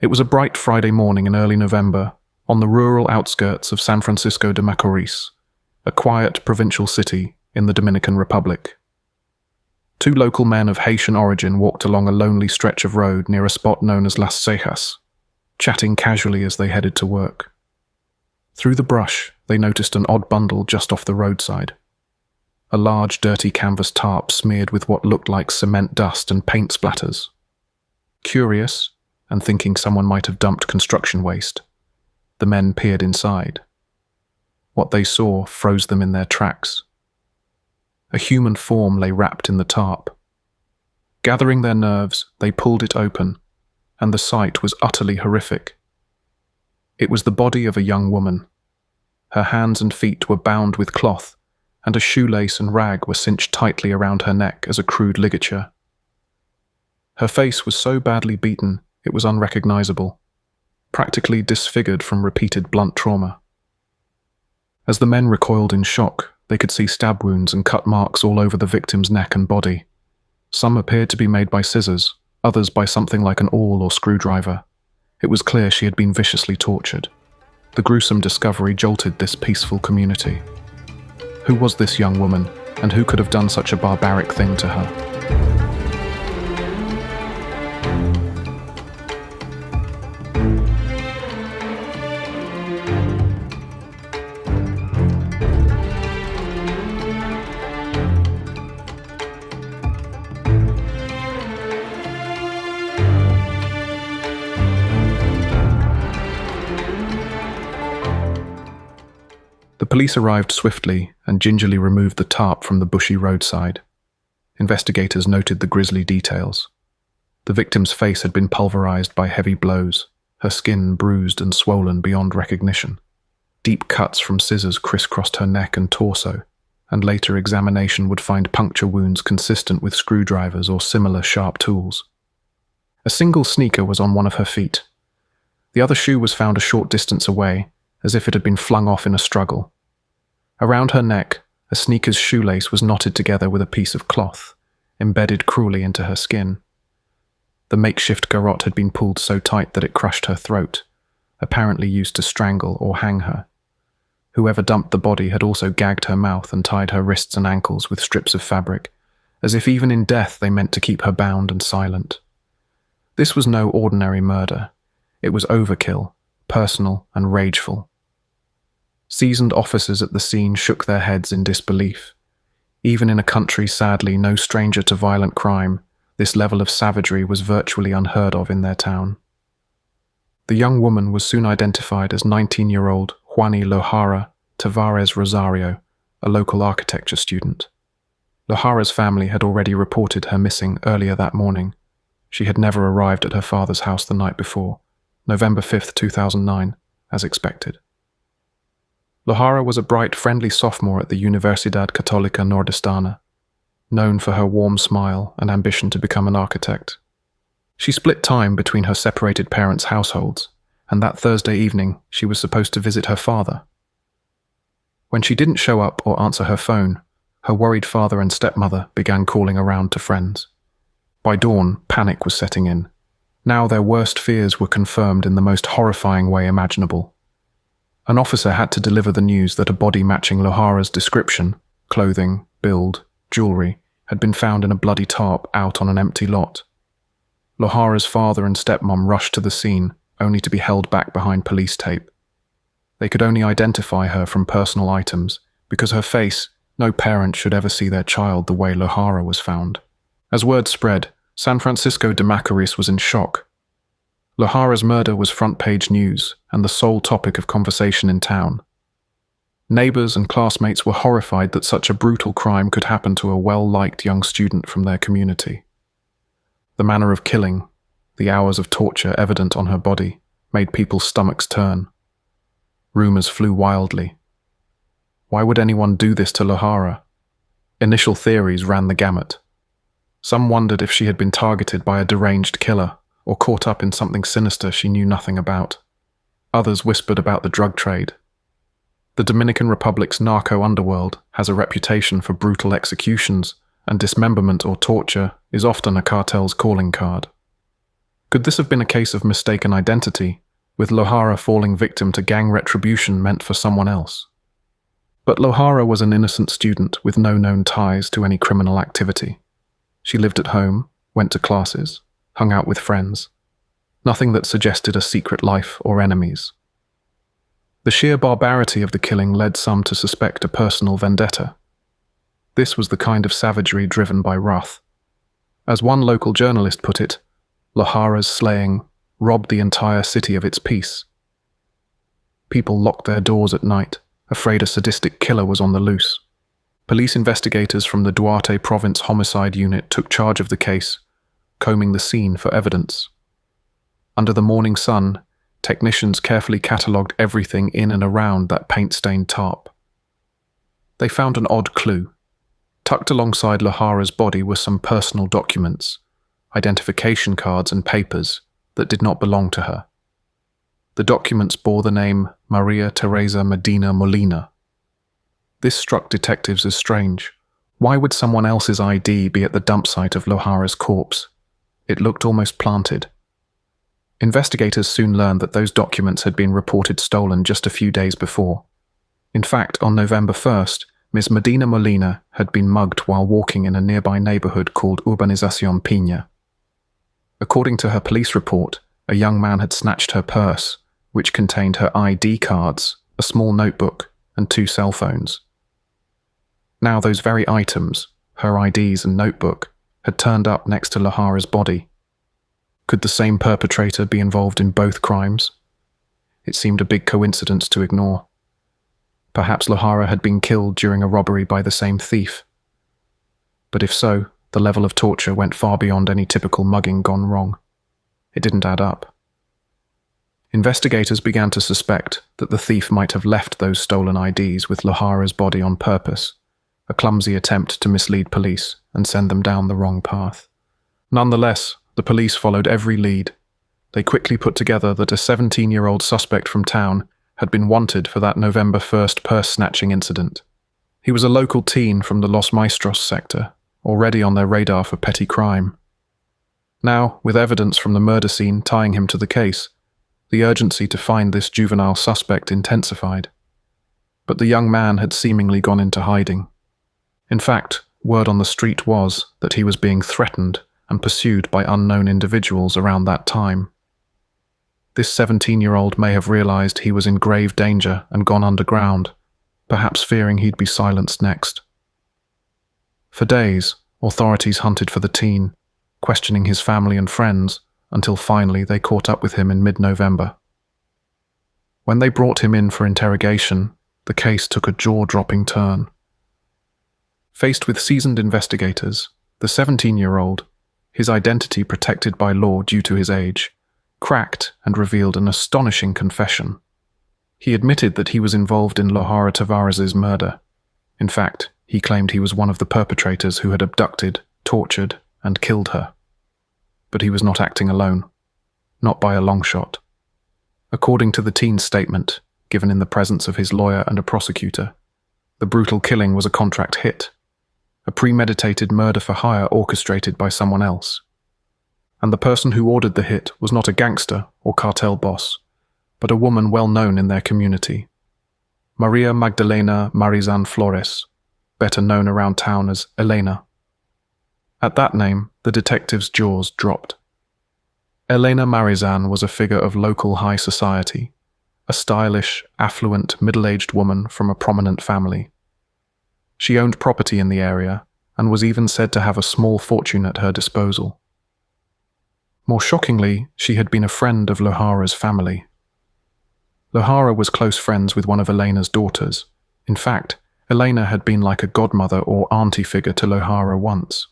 It was a bright Friday morning in early November, on the rural outskirts of San Francisco de Macorís, a quiet provincial city in the Dominican Republic. Two local men of Haitian origin walked along a lonely stretch of road near a spot known as Las Cejas, chatting casually as they headed to work. Through the brush, they noticed an odd bundle just off the roadside. A large, dirty canvas tarp smeared with what looked like cement dust and paint splatters. Curious, and thinking someone might have dumped construction waste, the men peered inside. What they saw froze them in their tracks. A human form lay wrapped in the tarp. Gathering their nerves, they pulled it open, and the sight was utterly horrific. It was the body of a young woman. Her hands and feet were bound with cloth, and a shoelace and rag were cinched tightly around her neck as a crude ligature. Her face was so badly beaten it was unrecognizable, practically disfigured from repeated blunt trauma. As the men recoiled in shock, they could see stab wounds and cut marks all over the victim's neck and body. Some appeared to be made by scissors, others by something like an awl or screwdriver. It was clear she had been viciously tortured. The gruesome discovery jolted this peaceful community. Who was this young woman, and who could have done such a barbaric thing to her? The police arrived swiftly and gingerly removed the tarp from the bushy roadside. Investigators noted the grisly details. The victim's face had been pulverized by heavy blows, her skin bruised and swollen beyond recognition. Deep cuts from scissors crisscrossed her neck and torso, and later examination would find puncture wounds consistent with screwdrivers or similar sharp tools. A single sneaker was on one of her feet. The other shoe was found a short distance away, as if it had been flung off in a struggle. Around her neck, a sneaker's shoelace was knotted together with a piece of cloth, embedded cruelly into her skin. The makeshift garrote had been pulled so tight that it crushed her throat, apparently used to strangle or hang her. Whoever dumped the body had also gagged her mouth and tied her wrists and ankles with strips of fabric, as if even in death they meant to keep her bound and silent. This was no ordinary murder. It was overkill, personal and rageful. Seasoned officers at the scene shook their heads in disbelief. Even in a country sadly no stranger to violent crime, this level of savagery was virtually unheard of in their town. The young woman was soon identified as 19-year-old Juanny Lohara Tavárez Rosario, a local architecture student. Lohara's family had already reported her missing earlier that morning. She had never arrived at her father's house the night before, November 5, 2009, as expected. Lohara was a bright, friendly sophomore at the Universidad Católica Nordestana, known for her warm smile and ambition to become an architect. She split time between her separated parents' households, and that Thursday evening she was supposed to visit her father. When she didn't show up or answer her phone, her worried father and stepmother began calling around to friends. By dawn, panic was setting in. Now their worst fears were confirmed in the most horrifying way imaginable. An officer had to deliver the news that a body matching Lohara's description, clothing, build, jewelry, had been found in a bloody tarp out on an empty lot. Lohara's father and stepmom rushed to the scene, only to be held back behind police tape. They could only identify her from personal items, because her face, no parent should ever see their child the way Lohara was found. As word spread, San Francisco de Macorís was in shock. Lohara's murder was front-page news and the sole topic of conversation in town. Neighbors and classmates were horrified that such a brutal crime could happen to a well-liked young student from their community. The manner of killing, the hours of torture evident on her body, made people's stomachs turn. Rumors flew wildly. Why would anyone do this to Lohara? Initial theories ran the gamut. Some wondered if she had been targeted by a deranged killer, or caught up in something sinister she knew nothing about. Others whispered about the drug trade. The Dominican Republic's narco underworld has a reputation for brutal executions, and dismemberment or torture is often a cartel's calling card. Could this have been a case of mistaken identity, with Lohara falling victim to gang retribution meant for someone else? But Lohara was an innocent student with no known ties to any criminal activity. She lived at home, went to classes, hung out with friends. Nothing that suggested a secret life or enemies. The sheer barbarity of the killing led some to suspect a personal vendetta. This was the kind of savagery driven by wrath. As one local journalist put it, Lohara's slaying robbed the entire city of its peace. People locked their doors at night, afraid a sadistic killer was on the loose. Police investigators from the Duarte Province Homicide Unit took charge of the case, combing the scene for evidence. Under the morning sun, technicians carefully catalogued everything in and around that paint-stained tarp. They found an odd clue. Tucked alongside Lohara's body were some personal documents, identification cards and papers that did not belong to her. The documents bore the name Maria Teresa Medina Molina. This struck detectives as strange. Why would someone else's ID be at the dump site of Lohara's corpse? It looked almost planted. Investigators soon learned that those documents had been reported stolen just a few days before. In fact, on November 1st, Ms. Medina Molina had been mugged while walking in a nearby neighborhood called Urbanización Piña. According to her police report, a young man had snatched her purse, which contained her ID cards, a small notebook, and 2 cell phones. Now those very items, her IDs and notebook, had turned up next to Lohara's body. Could the same perpetrator be involved in both crimes? It seemed a big coincidence to ignore. Perhaps Lohara had been killed during a robbery by the same thief. But if so, the level of torture went far beyond any typical mugging gone wrong. It didn't add up. Investigators began to suspect that the thief might have left those stolen IDs with Lohara's body on purpose, a clumsy attempt to mislead police and send them down the wrong path. Nonetheless, the police followed every lead. They quickly put together that a 17-year-old suspect from town had been wanted for that November 1st purse-snatching incident. He was a local teen from the Los Maestros sector, already on their radar for petty crime. Now, with evidence from the murder scene tying him to the case, the urgency to find this juvenile suspect intensified. But the young man had seemingly gone into hiding. In fact, word on the street was that he was being threatened and pursued by unknown individuals around that time. This 17-year-old may have realized he was in grave danger and gone underground, perhaps fearing he'd be silenced next. For days, authorities hunted for the teen, questioning his family and friends, until finally they caught up with him in mid-November. When they brought him in for interrogation, the case took a jaw-dropping turn. Faced with seasoned investigators, the 17-year-old, his identity protected by law due to his age, cracked and revealed an astonishing confession. He admitted that he was involved in Lohara Tavárez's murder. In fact, he claimed he was one of the perpetrators who had abducted, tortured, and killed her. But he was not acting alone. Not by a long shot. According to the teen's statement, given in the presence of his lawyer and a prosecutor, the brutal killing was a contract hit, a premeditated murder for hire orchestrated by someone else. And the person who ordered the hit was not a gangster or cartel boss, but a woman well known in their community. Maria Magdalena Marizan Flores, better known around town as Elena. At that name, the detective's jaws dropped. Elena Marizan was a figure of local high society, a stylish, affluent, middle-aged woman from a prominent family. She owned property in the area and was even said to have a small fortune at her disposal. More shockingly, she had been a friend of Lohara's family. Lohara was close friends with one of Elena's daughters. In fact, Elena had been like a godmother or auntie figure to Lohara once.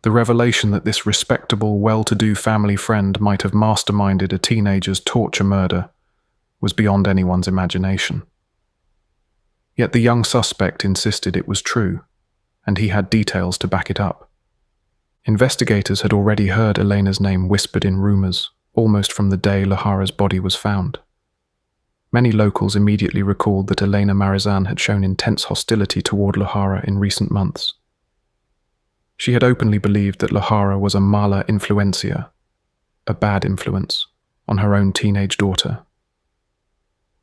The revelation that this respectable, well-to-do family friend might have masterminded a teenager's torture murder was beyond anyone's imagination. Yet the young suspect insisted it was true, and he had details to back it up. Investigators had already heard Elena's name whispered in rumors, almost from the day Lohara's body was found. Many locals immediately recalled that Elena Marizan had shown intense hostility toward Lohara in recent months. She had openly believed that Lohara was a mala influencia, a bad influence, on her own teenage daughter.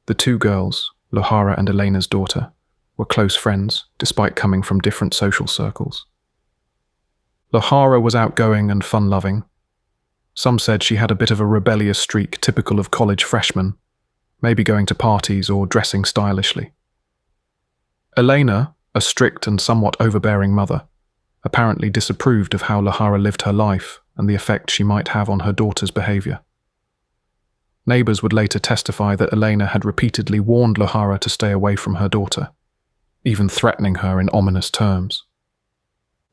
The two girls, Lohara and Elena's daughter, were close friends despite coming from different social circles. Lohara was outgoing and fun-loving. Some said she had a bit of a rebellious streak typical of college freshmen, maybe going to parties or dressing stylishly. Elena, a strict and somewhat overbearing mother, apparently disapproved of how Lohara lived her life and the effect she might have on her daughter's behavior. Neighbors would later testify that Elena had repeatedly warned Lohara to stay away from her daughter, even threatening her in ominous terms.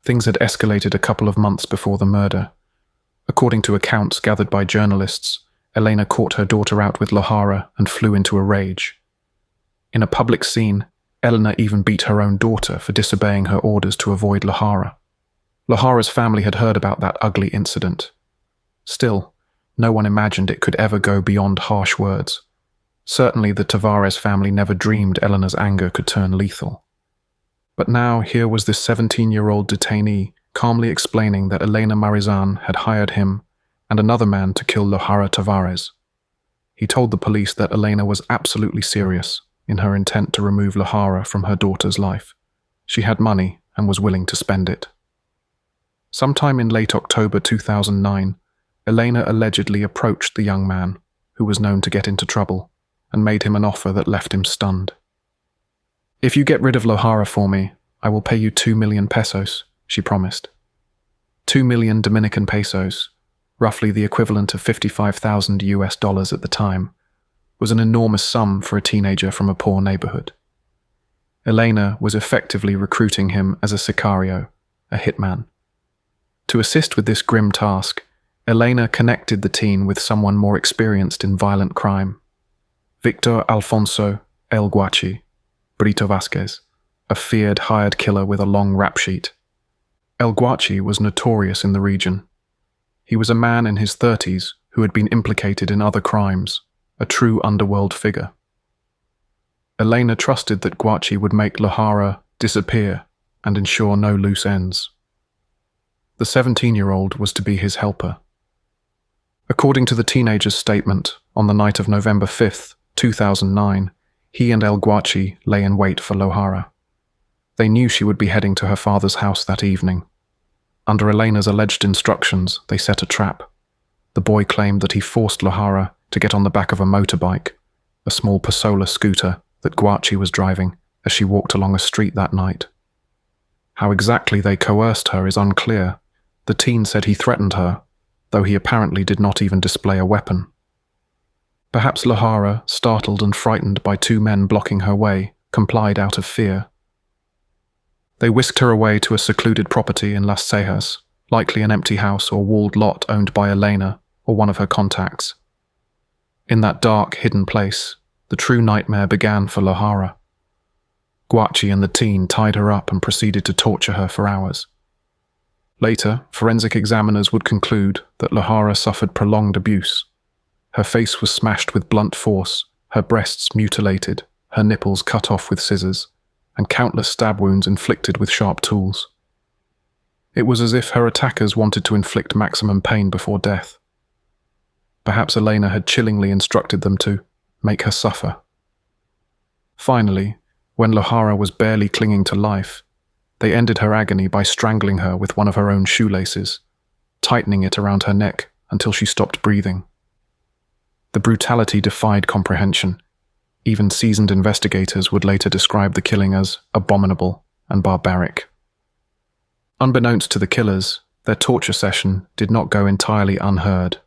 Things had escalated a couple of months before the murder. According to accounts gathered by journalists, Elena caught her daughter out with Lohara and flew into a rage. In a public scene, Elena even beat her own daughter for disobeying her orders to avoid Lohara. Lohara's family had heard about that ugly incident. Still, no one imagined it could ever go beyond harsh words. Certainly the Tavárez family never dreamed Elena's anger could turn lethal. But now here was this 17-year-old detainee calmly explaining that Elena Marizan had hired him and another man to kill Lohara Tavárez. He told the police that Elena was absolutely serious in her intent to remove Lohara from her daughter's life. She had money and was willing to spend it. Sometime in late October 2009, Elena allegedly approached the young man, who was known to get into trouble, and made him an offer that left him stunned. "If you get rid of Lohara for me, I will pay you 2 million pesos, she promised. 2 million Dominican pesos, roughly the equivalent of $55,000 at the time, was an enormous sum for a teenager from a poor neighborhood. Elena was effectively recruiting him as a sicario, a hitman. To assist with this grim task, Elena connected the teen with someone more experienced in violent crime. Victor Alfonso El Guachi, Brito Vasquez, a feared hired killer with a long rap sheet. El Guachi was notorious in the region. He was a man in his 30s who had been implicated in other crimes, a true underworld figure. Elena trusted that Guachi would make Lohara disappear and ensure no loose ends. The 17-year-old was to be his helper. According to the teenager's statement, on the night of November 5th, 2009, he and El Guachi lay in wait for Lohara. They knew she would be heading to her father's house that evening. Under Elena's alleged instructions, they set a trap. The boy claimed that he forced Lohara to get on the back of a motorbike, a small Pasola scooter that Guachi was driving as she walked along a street that night. How exactly they coerced her is unclear. The teen said he threatened her, though he apparently did not even display a weapon. Perhaps Lohara, startled and frightened by two men blocking her way, complied out of fear. They whisked her away to a secluded property in Las Cejas, likely an empty house or walled lot owned by Elena or one of her contacts. In that dark, hidden place, the true nightmare began for Lohara. Guachi and the teen tied her up and proceeded to torture her for hours. Later, forensic examiners would conclude that Lohara suffered prolonged abuse. Her face was smashed with blunt force, her breasts mutilated, her nipples cut off with scissors, and countless stab wounds inflicted with sharp tools. It was as if her attackers wanted to inflict maximum pain before death. Perhaps Elena had chillingly instructed them to make her suffer. Finally, when Lohara was barely clinging to life, they ended her agony by strangling her with one of her own shoelaces, tightening it around her neck until she stopped breathing. The brutality defied comprehension. Even seasoned investigators would later describe the killing as abominable and barbaric. Unbeknownst to the killers, their torture session did not go entirely unheard.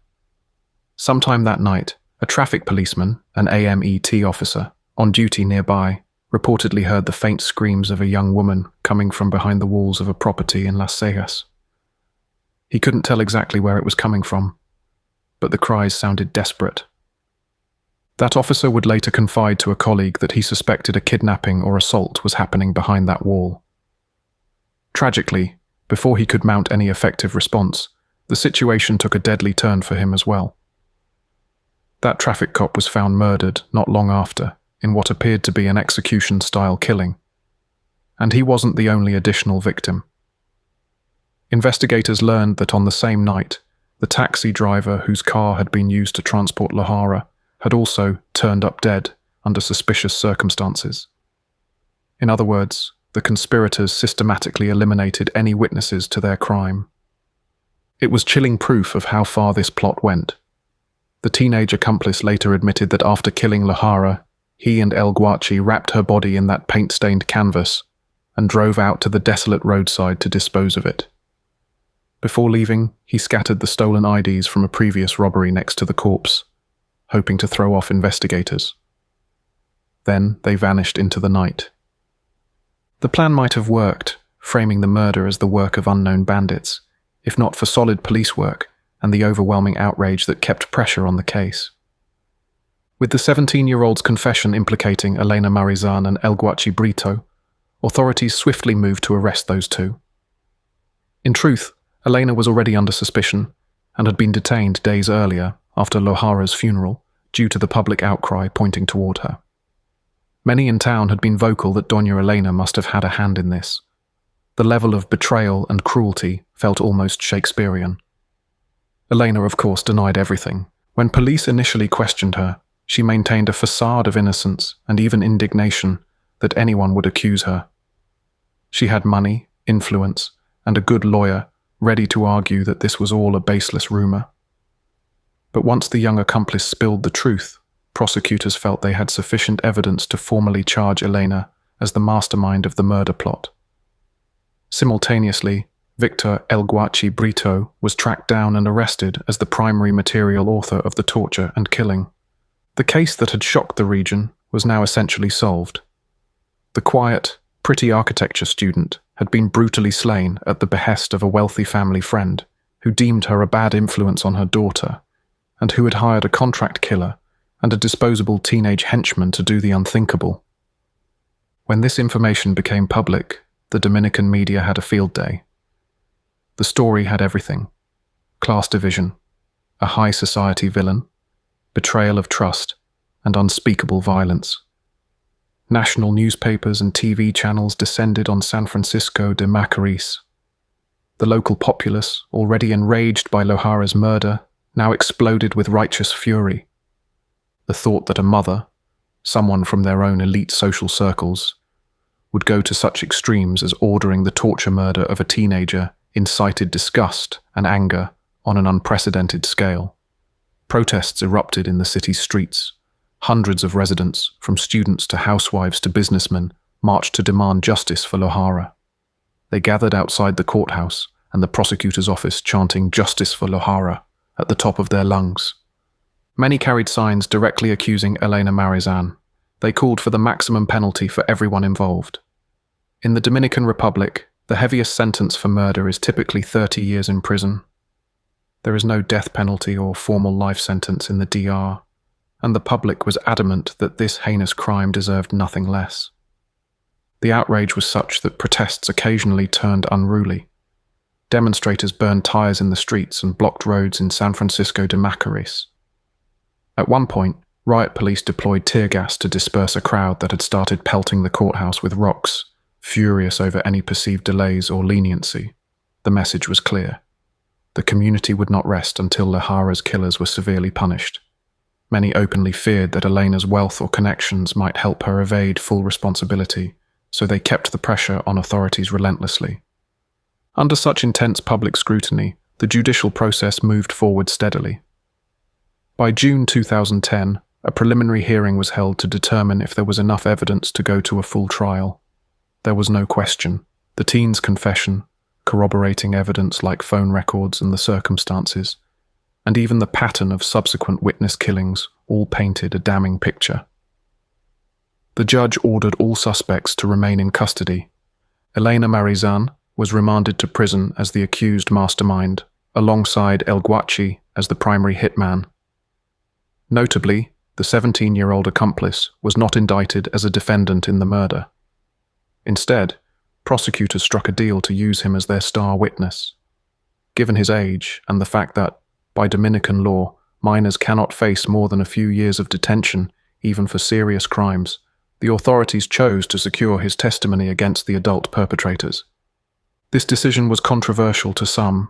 Sometime that night, a traffic policeman, an AMET officer, on duty nearby, reportedly heard the faint screams of a young woman coming from behind the walls of a property in Las Cejas. He couldn't tell exactly where it was coming from, but the cries sounded desperate. That officer would later confide to a colleague that he suspected a kidnapping or assault was happening behind that wall. Tragically, before he could mount any effective response, the situation took a deadly turn for him as well. That traffic cop was found murdered not long after, in what appeared to be an execution-style killing. And he wasn't the only additional victim. Investigators learned that on the same night, The taxi driver whose car had been used to transport Lohara had also turned up dead under suspicious circumstances. In other words, the conspirators systematically eliminated any witnesses to their crime. It was chilling proof of how far this plot went. The teenage accomplice later admitted that after killing Lohara, he and El Guachi wrapped her body in that paint-stained canvas and drove out to the desolate roadside to dispose of it. Before leaving, he scattered the stolen IDs from a previous robbery next to the corpse, hoping to throw off investigators. Then they vanished into the night. The plan might have worked, framing the murder as the work of unknown bandits, if not for solid police work and the overwhelming outrage that kept pressure on the case. With the 17-year-old's confession implicating Elena Marizan and El Guachi Brito, authorities swiftly moved to arrest those two. In truth, Elena was already under suspicion and had been detained days earlier after Lohara's funeral due to the public outcry pointing toward her. Many in town had been vocal that Doña Elena must have had a hand in this. The level of betrayal and cruelty felt almost Shakespearean. Elena, of course, denied everything. When police initially questioned her, she maintained a facade of innocence and even indignation that anyone would accuse her. She had money, influence, and a good lawyer ready to argue that this was all a baseless rumor. But once the young accomplice spilled the truth, prosecutors felt they had sufficient evidence to formally charge Elena as the mastermind of the murder plot. Simultaneously, Victor El Guachi Brito was tracked down and arrested as the primary material author of the torture and killing. The case that had shocked the region was now essentially solved. The quiet, pretty architecture student had been brutally slain at the behest of a wealthy family friend who deemed her a bad influence on her daughter and who had hired a contract killer and a disposable teenage henchman to do the unthinkable. When this information became public, the Dominican media had a field day. The story had everything: class division, a high society villain, betrayal of trust, and unspeakable violence. National newspapers and TV channels descended on San Francisco de Macorís. The local populace, already enraged by Lohara's murder, now exploded with righteous fury. The thought that a mother, someone from their own elite social circles, would go to such extremes as ordering the torture murder of a teenager incited disgust and anger on an unprecedented scale. Protests erupted in the city's streets. Hundreds of residents, from students to housewives to businessmen, marched to demand justice for Lohara. They gathered outside the courthouse and the prosecutor's office chanting "Justice for Lohara" at the top of their lungs. Many carried signs directly accusing Elena Marizan. They called for the maximum penalty for everyone involved. In the Dominican Republic, the heaviest sentence for murder is typically 30 years in prison. There is no death penalty or formal life sentence in the DR, and the public was adamant that this heinous crime deserved nothing less. The outrage was such that protests occasionally turned unruly. Demonstrators burned tires in the streets and blocked roads in San Francisco de Macorís. At one point, riot police deployed tear gas to disperse a crowd that had started pelting the courthouse with rocks, furious over any perceived delays or leniency. The message was clear. The community would not rest until Lohara's killers were severely punished. Many openly feared that Elena's wealth or connections might help her evade full responsibility, so they kept the pressure on authorities relentlessly. Under such intense public scrutiny, the judicial process moved forward steadily. By June 2010, a preliminary hearing was held to determine if there was enough evidence to go to a full trial. There was no question. The teen's confession, corroborating evidence like phone records and the circumstances, and even the pattern of subsequent witness killings all painted a damning picture. The judge ordered all suspects to remain in custody. Elena Marizan was remanded to prison as the accused mastermind, alongside El Guachi as the primary hitman. Notably, the 17-year-old accomplice was not indicted as a defendant in the murder. Instead, prosecutors struck a deal to use him as their star witness. Given his age and the fact that, by Dominican law, minors cannot face more than a few years of detention, even for serious crimes, the authorities chose to secure his testimony against the adult perpetrators. This decision was controversial to some.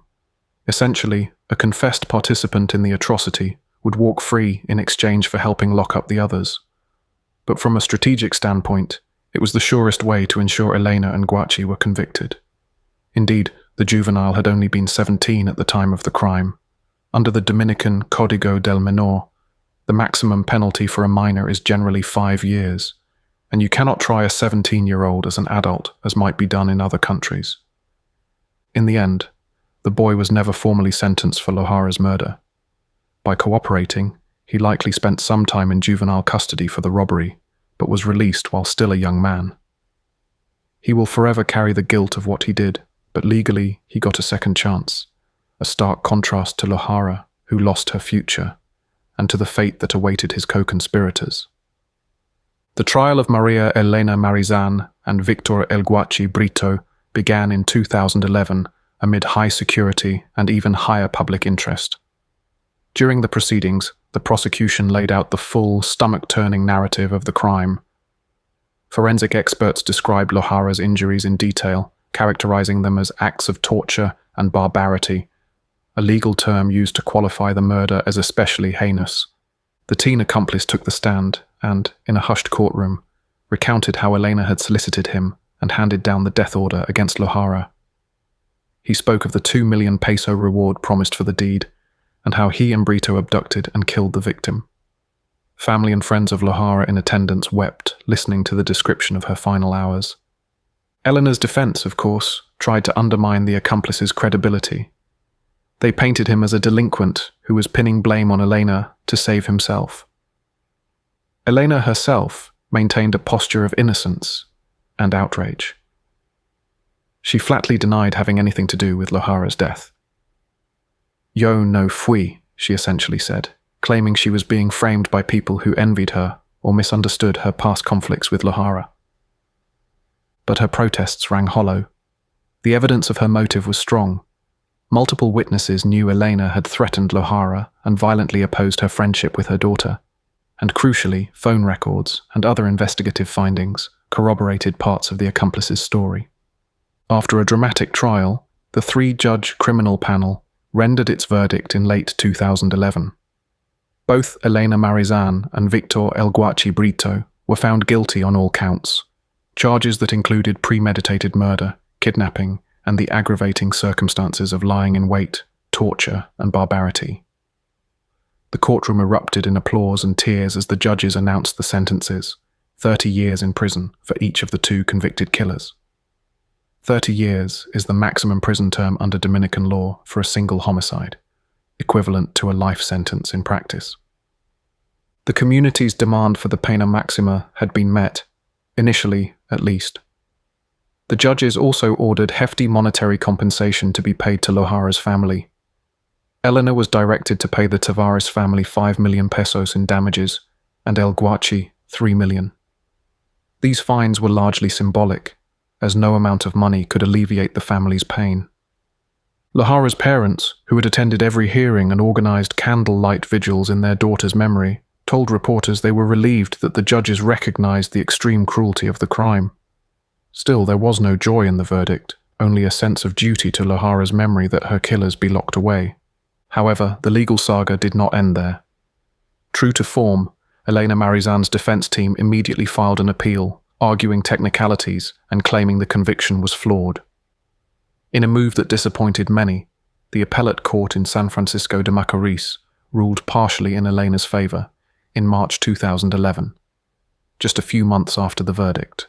Essentially, a confessed participant in the atrocity would walk free in exchange for helping lock up the others. But from a strategic standpoint, it was the surest way to ensure Elena and Guacci were convicted. Indeed, the juvenile had only been 17 at the time of the crime. Under the Dominican Código del Menor, the maximum penalty for a minor is generally 5 years, and you cannot try a 17-year-old as an adult as might be done in other countries. In the end, the boy was never formally sentenced for Lohara's murder. By cooperating, he likely spent some time in juvenile custody for the robbery, but was released while still a young man. He will forever carry the guilt of what he did, but legally he got a second chance, a stark contrast to Lohara, who lost her future, and to the fate that awaited his co-conspirators. The trial of Maria Elena Marizan and Victor El Guachi Brito began in 2011 amid high security and even higher public interest. During the proceedings, the prosecution laid out the full, stomach-turning narrative of the crime. Forensic experts described Lohara's injuries in detail, characterizing them as acts of torture and barbarity, a legal term used to qualify the murder as especially heinous. The teen accomplice took the stand and, in a hushed courtroom, recounted how Elena had solicited him and handed down the death order against Lohara. He spoke of the 2 million peso reward promised for the deed, and how he and Brito abducted and killed the victim. Family and friends of Lohara in attendance wept, listening to the description of her final hours. Elena's defense, of course, tried to undermine the accomplice's credibility. They painted him as a delinquent who was pinning blame on Elena to save himself. Elena herself maintained a posture of innocence and outrage. She flatly denied having anything to do with Lohara's death. "Yo no fui," she essentially said, claiming she was being framed by people who envied her or misunderstood her past conflicts with Lohara. But her protests rang hollow. The evidence of her motive was strong. Multiple witnesses knew Elena had threatened Lohara and violently opposed her friendship with her daughter, and crucially, phone records and other investigative findings corroborated parts of the accomplice's story. After a dramatic trial, the 3-judge criminal panel rendered its verdict in late 2011. Both Elena Marizan and Victor El Guachi Brito were found guilty on all counts, charges that included premeditated murder, kidnapping, and the aggravating circumstances of lying in wait, torture, and barbarity. The courtroom erupted in applause and tears as the judges announced the sentences, 30 years in prison for each of the 2 convicted killers. 30 years is the maximum prison term under Dominican law for a single homicide, equivalent to a life sentence in practice. The community's demand for the pena maxima had been met, initially at least. The judges also ordered hefty monetary compensation to be paid to Lohara's family. Elena was directed to pay the Tavárez family 5 million pesos in damages, and El Guachi 3 million. These fines were largely symbolic, as no amount of money could alleviate the family's pain. Lohara's parents, who had attended every hearing and organized candlelight vigils in their daughter's memory, told reporters they were relieved that the judges recognized the extreme cruelty of the crime. Still, there was no joy in the verdict, only a sense of duty to Lohara's memory that her killers be locked away. However, the legal saga did not end there. True to form, Elena Marizan's defense team immediately filed an appeal, arguing technicalities and claiming the conviction was flawed. In a move that disappointed many, the appellate court in San Francisco de Macorís ruled partially in Elena's favor in March 2011, just a few months after the verdict.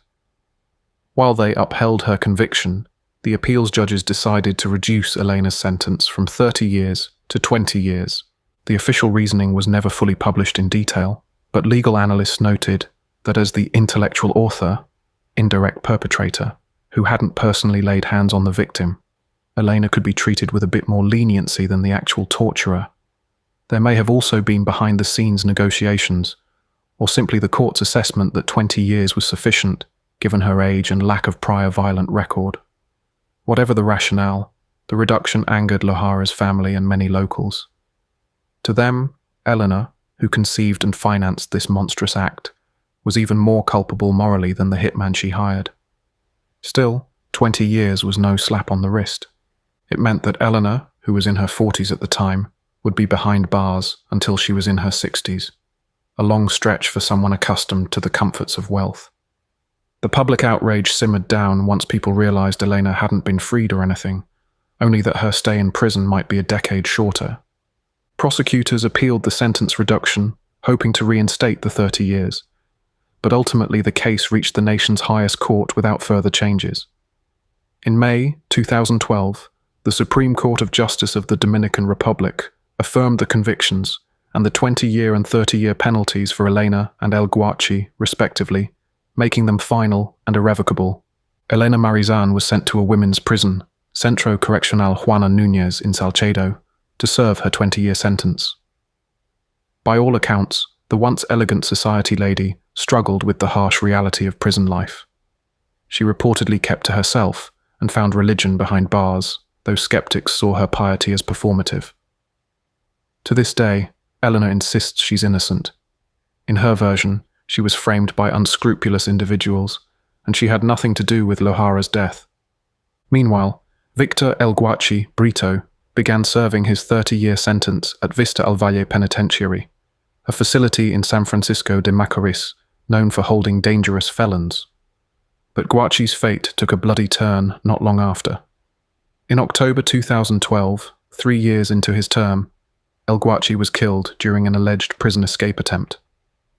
While they upheld her conviction, the appeals judges decided to reduce Elena's sentence from 30 years to 20 years. The official reasoning was never fully published in detail, but legal analysts noted that as the intellectual author, indirect perpetrator, who hadn't personally laid hands on the victim, Elena could be treated with a bit more leniency than the actual torturer. There may have also been behind-the-scenes negotiations, or simply the court's assessment that 20 years was sufficient, given her age and lack of prior violent record. Whatever the rationale, the reduction angered Lohara's family and many locals. To them, Elena, who conceived and financed this monstrous act, was even more culpable morally than the hitman she hired. Still, 20 years was no slap on the wrist. It meant that Elena, who was in her 40s at the time, would be behind bars until she was in her 60s, a long stretch for someone accustomed to the comforts of wealth. The public outrage simmered down once people realized Elena hadn't been freed or anything, only that her stay in prison might be a decade shorter. Prosecutors appealed the sentence reduction, hoping to reinstate the 30 years, but ultimately the case reached the nation's highest court without further changes. In May 2012, the Supreme Court of Justice of the Dominican Republic affirmed the convictions and the 20-year and 30-year penalties for Elena and El Guachi, respectively, making them final and irrevocable. Elena Marizan was sent to a women's prison, Centro Correccional Juana Núñez in Salcedo, to serve her 20-year sentence. By all accounts, the once elegant society lady struggled with the harsh reality of prison life. She reportedly kept to herself and found religion behind bars, though skeptics saw her piety as performative. To this day, Elena insists she's innocent. In her version, she was framed by unscrupulous individuals, and she had nothing to do with Lohara's death. Meanwhile, Victor El Guachi Brito began serving his 30-year sentence at Vista al Valle Penitentiary, a facility in San Francisco de Macorís known for holding dangerous felons. But Guachi's fate took a bloody turn not long after. In October 2012, 3 years into his term, El Guachi was killed during an alleged prison escape attempt.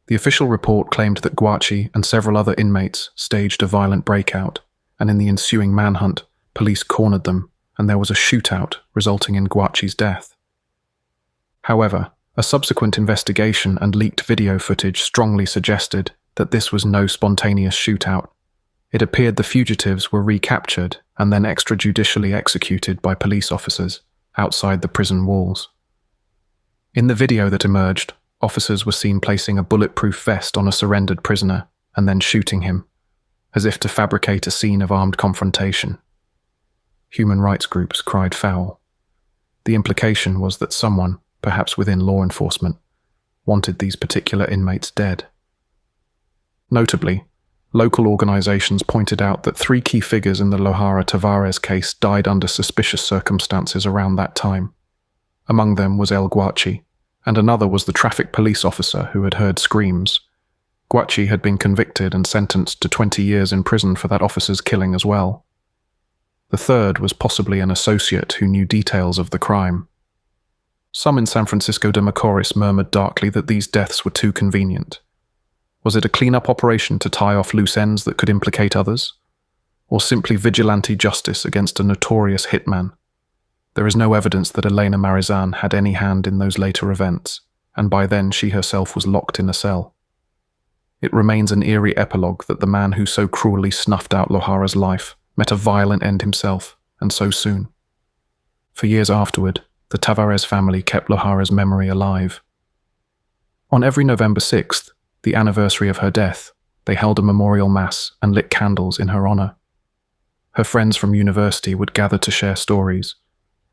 The official report claimed that Guachi and several other inmates staged a violent breakout, and in the ensuing manhunt, police cornered them, and there was a shootout resulting in Guachi's death. However, a subsequent investigation and leaked video footage strongly suggested that this was no spontaneous shootout. It appeared the fugitives were recaptured and then extrajudicially executed by police officers outside the prison walls. In the video that emerged, officers were seen placing a bulletproof vest on a surrendered prisoner and then shooting him, as if to fabricate a scene of armed confrontation. Human rights groups cried foul. The implication was that someone, perhaps within law enforcement, wanted these particular inmates dead. Notably, local organizations pointed out that 3 key figures in the Lohara Tavárez case died under suspicious circumstances around that time. Among them was El Guachi, and another was the traffic police officer who had heard screams. Guachi had been convicted and sentenced to 20 years in prison for that officer's killing as well. The third was possibly an associate who knew details of the crime. Some in San Francisco de Macorís murmured darkly that these deaths were too convenient. Was it a clean-up operation to tie off loose ends that could implicate others? Or simply vigilante justice against a notorious hitman? There is no evidence that Elena Marizan had any hand in those later events, and by then she herself was locked in a cell. It remains an eerie epilogue that the man who so cruelly snuffed out Lohara's life met a violent end himself, and so soon. For years afterward, the Tavárez family kept Lohara's memory alive. On every November 6th, the anniversary of her death, they held a memorial mass and lit candles in her honor. Her friends from university would gather to share stories,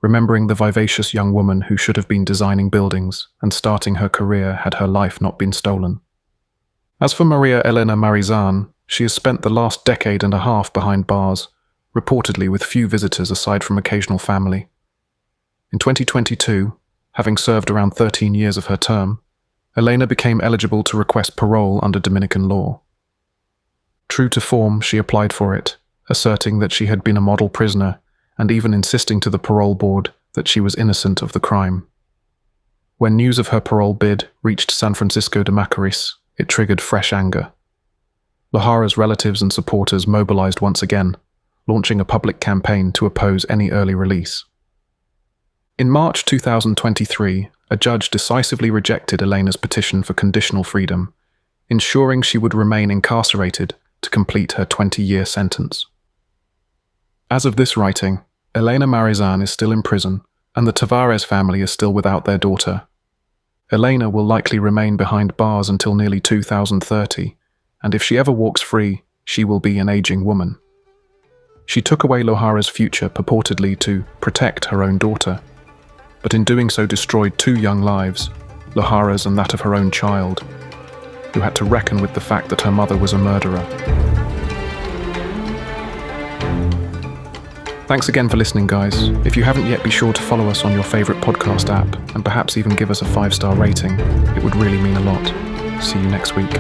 remembering the vivacious young woman who should have been designing buildings and starting her career had her life not been stolen. As for Maria Elena Marizan, she has spent the last decade and a half behind bars, reportedly with few visitors aside from occasional family. In 2022, having served around 13 years of her term, Elena became eligible to request parole under Dominican law. True to form, she applied for it, asserting that she had been a model prisoner and even insisting to the parole board that she was innocent of the crime. When news of her parole bid reached San Francisco de Macorís, it triggered fresh anger. Lohara's relatives and supporters mobilized once again, launching a public campaign to oppose any early release. In March 2023, a judge decisively rejected Elena's petition for conditional freedom, ensuring she would remain incarcerated to complete her 20-year sentence. As of this writing, Elena Marizan is still in prison, and the Tavárez family is still without their daughter. Elena will likely remain behind bars until nearly 2030, and if she ever walks free, she will be an aging woman. She took away Lohara's future purportedly to protect her own daughter, but in doing so destroyed 2 young lives, Lohara's and that of her own child, who had to reckon with the fact that her mother was a murderer. Thanks again for listening, guys. If you haven't yet, be sure to follow us on your favourite podcast app and perhaps even give us a 5-star rating. It would really mean a lot. See you next week.